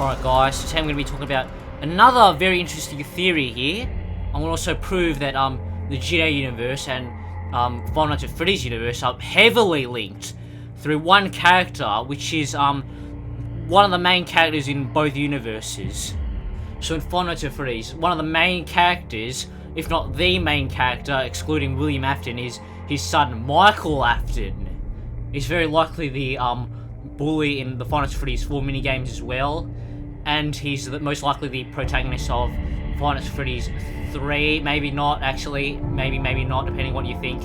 Alright guys, today I'm going to be talking about another very interesting theory here. I'm going to also prove that the GTA universe and Five Nights at Freddy's universe are heavily linked through one character, which is one of the main characters in both universes. So in Five Nights at Freddy's, one of the main characters, if not the main character, excluding William Afton, is his son Michael Afton. He's very likely the bully in the Five Nights at Freddy's 4 minigames as well. And he's most likely the protagonist of Five Nights at Freddy's 3, maybe not actually, maybe not, depending on what you think.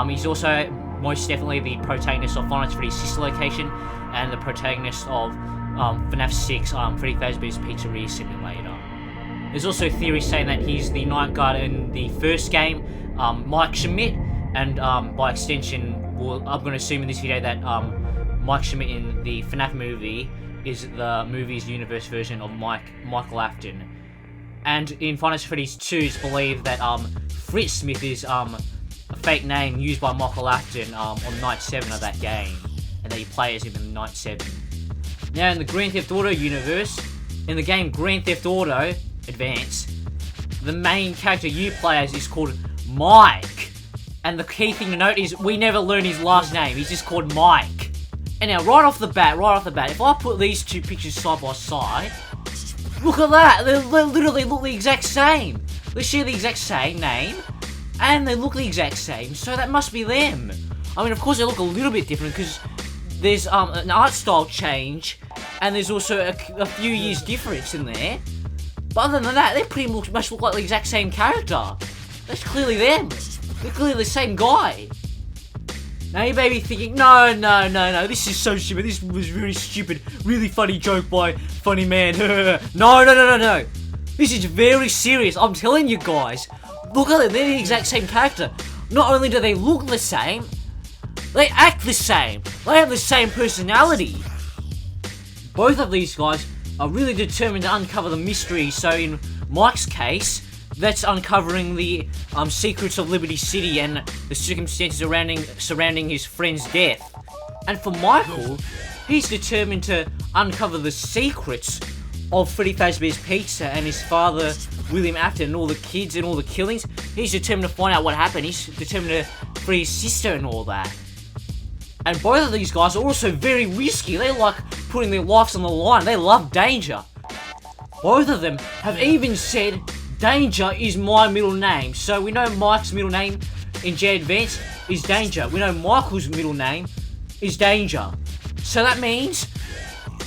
He's also most definitely the protagonist of Five Nights at Freddy's sister location, and the protagonist of FNAF 6, Freddy Fazbear's Pizzeria Simulator. There's also theories saying that he's the night guard in the first game, Mike Schmidt, and by extension, I'm going to assume in this video that Mike Schmidt in the FNAF movie is the movie's universe version of Michael Afton. And in Five Nights at Freddy's 2, it's believed that Fritz Smith is a fake name used by Michael Afton on Night 7 of that game, and that you play as him in Night 7. Now in the Grand Theft Auto universe, in the game Grand Theft Auto Advance, the main character you play as is called Mike. And the key thing to note is we never learn his last name, he's just called Mike. And now, right off the bat, if I put these two pictures side by side, look at that! They literally look the exact same. They share the exact same name, and they look the exact same, so that must be them. I mean, of course, they look a little bit different because there's an art style change, and there's also a few years difference in there. But other than that, they pretty much look like the exact same character. That's clearly them. They're clearly the same guy. Now you may be thinking, no, this is so stupid, this was very stupid, really funny joke by funny man, no, this is very serious, I'm telling you guys, look at them, they're the exact same character. Not only do they look the same, they act the same, they have the same personality. Both of these guys are really determined to uncover the mystery, so in Mike's case, that's uncovering the secrets of Liberty City and the circumstances surrounding his friend's death. And for Michael, he's determined to uncover the secrets of Freddy Fazbear's Pizza and his father, William Afton, and all the kids and all the killings. He's determined to find out what happened. He's determined to free his sister and all that. And both of these guys are also very risky. They like putting their lives on the line. They love danger. Both of them have even said, Danger is my middle name. So we know Mike's middle name in GTA Advance is Danger. We know Michael's middle name is Danger. So that means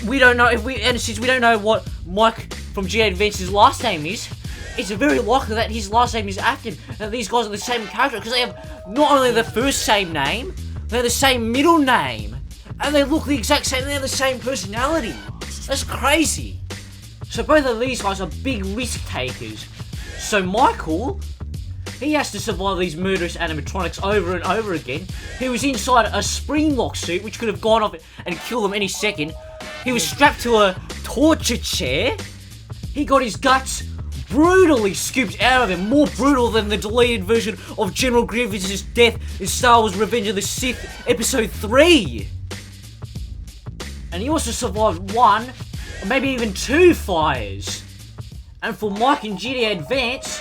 we don't know since we don't know what Mike from GTA Advance's last name is, it's very likely that his last name is Afton. And these guys are the same character because they have not only the first same name, they have the same middle name. And they look the exact same, they have the same personality. That's crazy. So both of these guys are big risk takers. So Michael, he has to survive these murderous animatronics over and over again. He was inside a spring lock suit, which could have gone off and killed him any second. He was strapped to a torture chair. He got his guts brutally scooped out of him, more brutal than the deleted version of General Grievous's death in Star Wars Revenge of the Sith Episode 3. And he also survived one, or maybe even 2 fires. And for Mike in GTA Advance,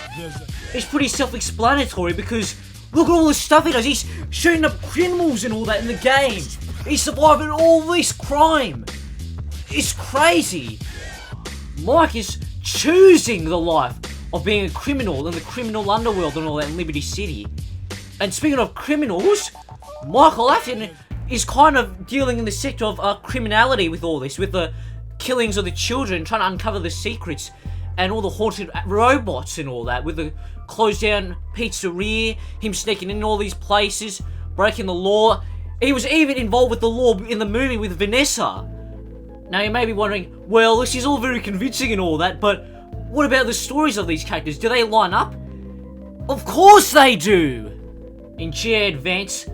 it's pretty self-explanatory because look at all the stuff he does. He's shooting up criminals and all that in the game. He's surviving all this crime. It's crazy. Mike is choosing the life of being a criminal in the criminal underworld and all that in Liberty City. And speaking of criminals, Michael Afton is kind of dealing in the sector of criminality with all this, with the killings of the children, trying to uncover the secrets and all the haunted robots and all that, with the closed down pizzeria, him sneaking in all these places, breaking the law. He was even involved with the law in the movie with Vanessa. Now you may be wondering, well, this is all very convincing and all that, but what about the stories of these characters? Do they line up? Of course they do! In GTA Advance,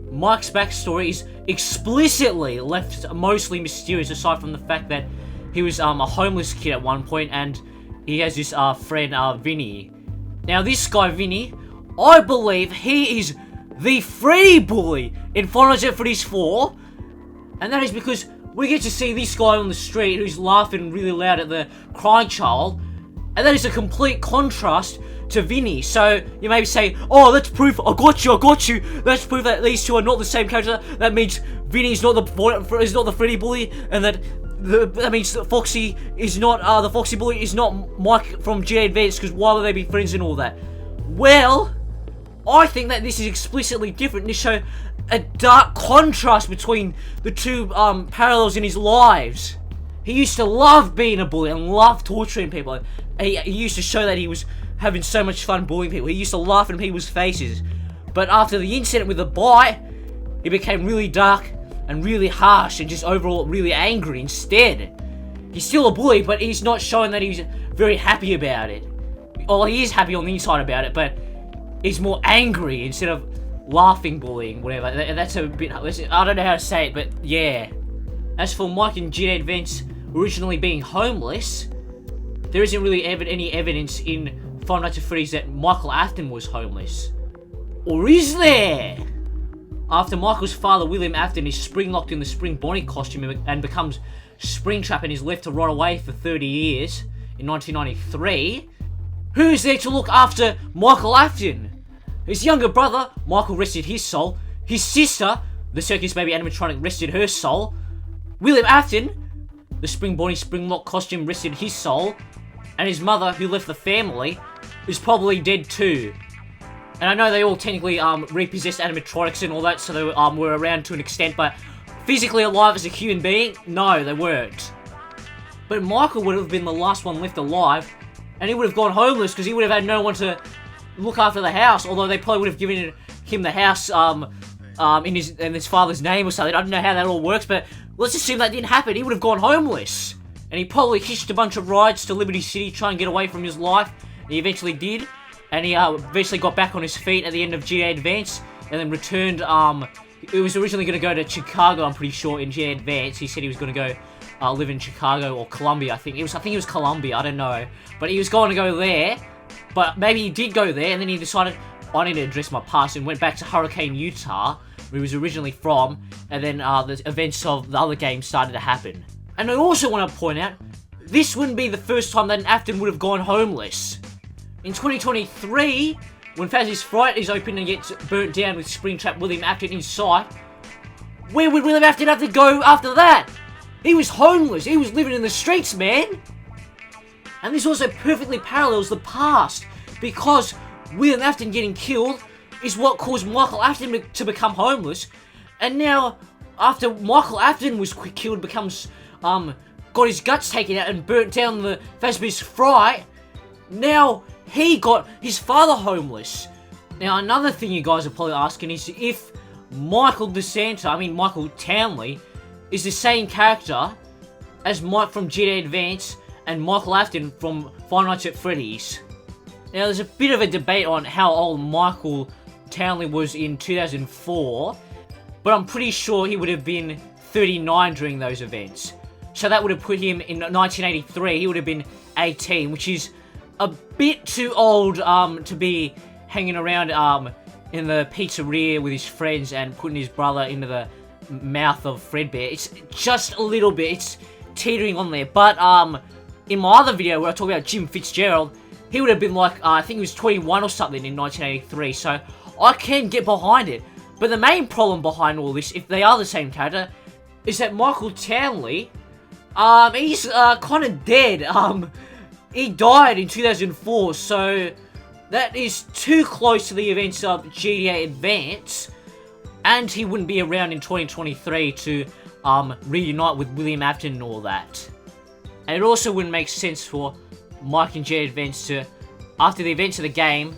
Mike's backstory is explicitly left mostly mysterious, aside from the fact that he was a homeless kid at one point and he has this friend, Vinnie. Now this guy, Vinnie, I believe he is the Freddy bully in Five Nights at Freddy's 4. And that is because we get to see this guy on the street who's laughing really loud at the crying child, and that is a complete contrast to Vinnie. So you may say, oh, that's proof, I got you, that's proof that these two are not the same character. That means Vinnie's not the Freddy bully, and that means that Foxy is not, the Foxy bully is not Mike from GTA Advance, because why would they be friends and all that? Well, I think that this is explicitly different to show a dark contrast between the two parallels in his lives. He used to love being a bully and love torturing people. He used to show that he was having so much fun bullying people. He used to laugh in people's faces. But after the incident with the bite, he became really dark and really harsh and just overall really angry instead. He's still a bully, but he's not showing that he's very happy about it. Well, he is happy on the inside about it, but he's more angry instead of laughing bullying, whatever. That's a bit, I don't know how to say it, but yeah. As for Mike and GTA Advance originally being homeless, there isn't really any evidence in Five Nights at Freddy's that Michael Afton was homeless. Or is there? After Michael's father, William Afton, is spring-locked in the Spring Bonnie costume and becomes Springtrap and is left to rot away for 30 years in 1993, who's there to look after Michael Afton? His younger brother, Michael, rested his soul. His sister, the circus baby animatronic, rested her soul. William Afton, the Spring Bonnie Springlock costume, rested his soul. And his mother, who left the family, is probably dead too. And I know they all technically repossessed animatronics and all that, so they were around to an extent, but physically alive as a human being? No, they weren't. But Michael would have been the last one left alive, and he would have gone homeless because he would have had no one to look after the house, although they probably would have given him the house in his father's name or something. I don't know how that all works, but let's assume that didn't happen. He would have gone homeless. And he probably hitched a bunch of rides to Liberty City trying to get away from his life. And he eventually did. And he eventually got back on his feet at the end of GTA Advance. And then returned, he was originally going to go to Chicago, I'm pretty sure, in GTA Advance. He said he was going to go live in Chicago or Columbia, I think. I think it was Columbia, I don't know. But he was going to go there. But maybe he did go there, and then he decided, I need to address my past, and went back to Hurricane, Utah, where he was originally from. And then the events of the other game started to happen. And I also want to point out, this wouldn't be the first time that an Afton would have gone homeless. In 2023, when Fazbear's Fright is open and gets burnt down with Springtrap William Afton inside, where would William Afton have to go after that? He was homeless. He was living in the streets, man. And this also perfectly parallels the past, because William Afton getting killed is what caused Michael Afton to become homeless. And now, after Michael Afton was killed, got his guts taken out and burnt down the Fazbear's Fright, now he got his father homeless. Now, another thing you guys are probably asking is if Michael Townley, is the same character as Mike from GTA Advance and Michael Afton from Five Nights at Freddy's. Now, there's a bit of a debate on how old Michael Townley was in 2004, but I'm pretty sure he would have been 39 during those events. So that would have put him in 1983, he would have been 18, which is a bit too old to be hanging around in the pizzeria with his friends and putting his brother into the mouth of Fredbear. It's just a little bit, it's teetering on there. But in my other video where I talk about Jim Fitzgerald, he would have been like, I think he was 21 or something in 1983, so I can get behind it. But the main problem behind all this, if they are the same character, is that Michael Townley, he's kind of dead. He died in 2004, so that is too close to the events of GTA Advance, and he wouldn't be around in 2023 to reunite with William Afton and all that. And it also wouldn't make sense for Mike and GTA Advance to, after the events of the game,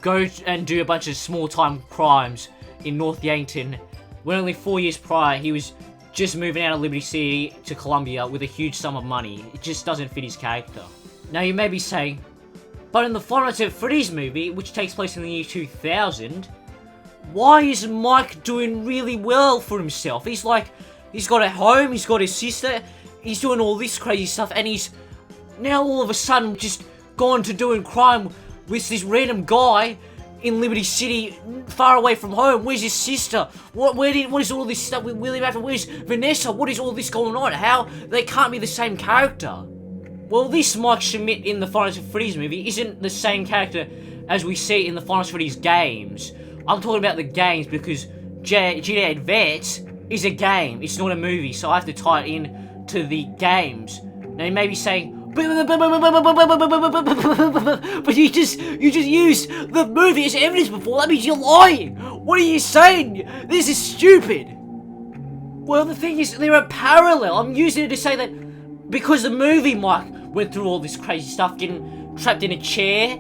go and do a bunch of small-time crimes in North Yankton, when only 4 years prior he was just moving out of Liberty City to Columbia with a huge sum of money. It just doesn't fit his character. Now you may be saying, but in the Five Nights at Freddy's movie, which takes place in the year 2000, why is Mike doing really well for himself? He's got a home, he's got his sister, he's doing all this crazy stuff, and he's now all of a sudden just gone to doing crime with this random guy in Liberty City, far away from home. Where's his sister? What is all this stuff with William Afton? Where's Vanessa? What is all this going on? How? They can't be the same character. Well, this Mike Schmidt in the Five Nights at Freddy's movie isn't the same character as we see in the Five Nights at Freddy's games. I'm talking about the games because GTA Advance is a game. It's not a movie, so I have to tie it in to the games. Now, you may be saying, but you just used the movie as evidence before. That means you're lying. What are you saying? This is stupid. Well, the thing is, they're a parallel. I'm using it to say that because the movie Mike went through all this crazy stuff, getting trapped in a chair,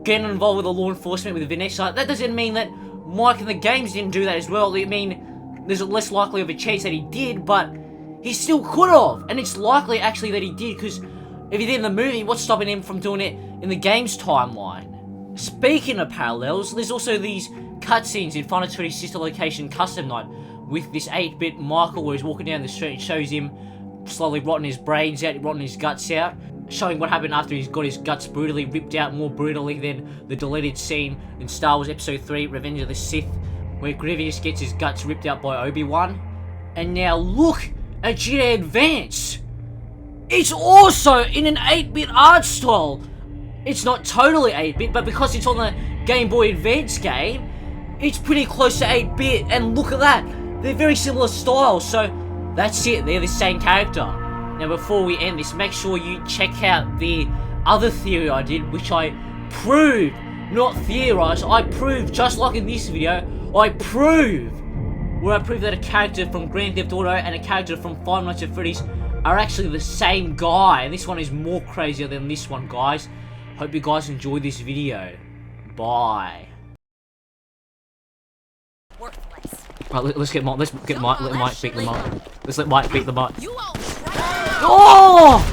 getting involved with the law enforcement with Vanessa. That doesn't mean that Mike in the games didn't do that as well. I mean, there's a less likely of a chance that he did, but he still could have. And it's likely actually that he did, because if he did in the movie, what's stopping him from doing it in the game's timeline? Speaking of parallels, there's also these cutscenes in Five Nights at Freddy's sister location Custom Night with this 8-bit Michael where he's walking down the street and shows him slowly rotting his brains out, rotting his guts out, showing what happened after he's got his guts brutally ripped out, more brutally than the deleted scene in Star Wars Episode 3, Revenge of the Sith, where Grievous gets his guts ripped out by Obi-Wan. And now look at GTA Advance! It's also in an 8-bit art style! It's not totally 8-bit, but because it's on the Game Boy Advance game, it's pretty close to 8-bit, and look at that! They're very similar styles, so that's it, they're the same character. Now before we end this, make sure you check out the other theory I did, which I proved, not theorized, I proved, just like in this video, I proved that a character from Grand Theft Auto and a character from Five Nights at Freddy's are actually the same guy, and this one is more crazier than this one, guys. Hope you guys enjoyed this video. Bye. Worthless. Right, let's get Mike. Let's get Mike. Let Mike beat the Mike. Let's let Mike beat the Mike. You all Oh!